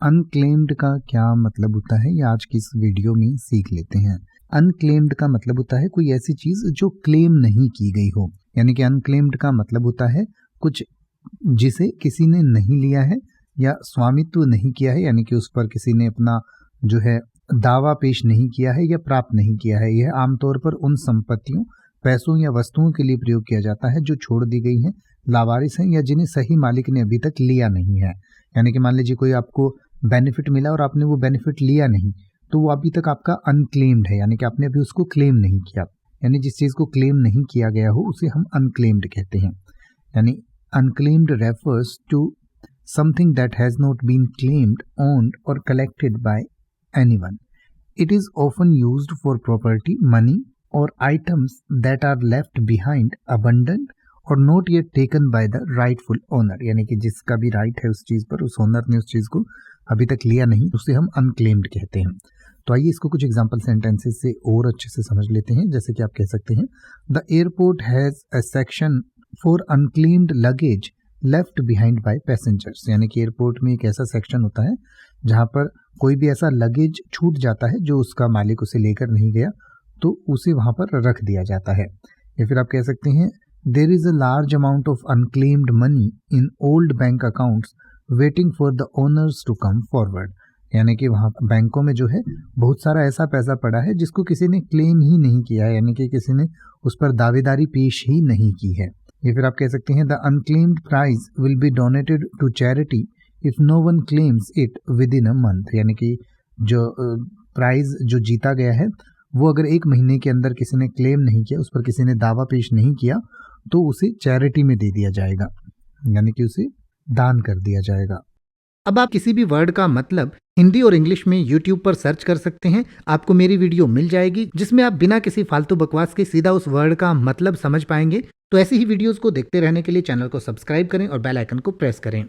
Unclaimed का क्या मतलब होता है, ये आज की इस वीडियो में सीख लेते हैं। अनक्लेम्ड का मतलब होता है कोई ऐसी चीज जो क्लेम नहीं की गई हो, यानी कि अनक्लेम्ड का मतलब होता है कुछ जिसे किसी ने नहीं लिया है या स्वामित्व नहीं किया है, यानी कि उस पर किसी ने अपना जो है दावा पेश नहीं किया है या प्राप्त नहीं किया है। यह आमतौर पर उन संपत्तियों, पैसों या वस्तुओं के लिए प्रयोग किया जाता है जो छोड़ दी गई हैं, लावारिस हैं या जिन्हें सही मालिक ने अभी तक लिया नहीं है। यानी कि मान लीजिए कोई आपको बेनिफिट मिला और आपने वो बेनिफिट लिया नहीं, तो वो अभी तक आपका अनक्लेम्ड है, यानी कि आपने अभी उसको क्लेम नहीं किया। यानी जिस चीज़ को क्लेम नहीं किया गया हो उसे हम अनक्लेम्ड कहते हैं। यानी unclaimed refers to something that has not been claimed, owned or collected by anyone. It is often used for property, money or items that are left behind abandoned और not yet taken by the rightful owner. यानी कि जिसका भी right है उस चीज़ पर, उस owner ने उस चीज़ को अभी तक लिया नहीं, उसे हम अनक्लेम्ड कहते हैं। तो आइए इसको कुछ एग्जाम्पल सेंटेंसेस से और अच्छे से समझ लेते हैं। जैसे कि आप कह सकते हैं, the airport has a section for unclaimed luggage left behind by passengers. यानी कि एयरपोर्ट में एक ऐसा सेक्शन होता है जहाँ पर कोई भी ऐसा लगेज छूट जाता है जो उसका मालिक उसे लेकर नहीं गया, तो उसे वहाँ पर रख दिया जाता है। या फिर आप कह सकते हैं, there is a large amount of unclaimed money in old bank accounts waiting for the owners to come forward. यानी कि वहाँ बैंकों में जो है बहुत सारा ऐसा पैसा पड़ा है जिसको किसी ने क्लेम ही नहीं किया है, यानी कि किसी ने उस पर दावेदारी पेश ही नहीं की है। या फिर आप कह सकते हैं, the unclaimed prize will be donated to charity if no one claims it within a month. यानी कि जो प्राइज जो जीता गया है वो अगर एक महीने के अंदर किसी ने क्लेम नहीं किया, उस पर किसी ने दावा पेश नहीं किया, तो उसे चैरिटी में दे दिया जाएगा, यानी कि उसे दान कर दिया जाएगा। अब आप किसी भी वर्ड का मतलब हिंदी और इंग्लिश में YouTube पर सर्च कर सकते हैं। आपको मेरी वीडियो मिल जाएगी जिसमें आप बिना किसी फालतू बकवास के सीधा उस वर्ड का मतलब समझ पाएंगे। तो ऐसी ही वीडियोस को देखते रहने के लिए चैनल को सब्सक्राइब करें और बेल आइकन को प्रेस करें।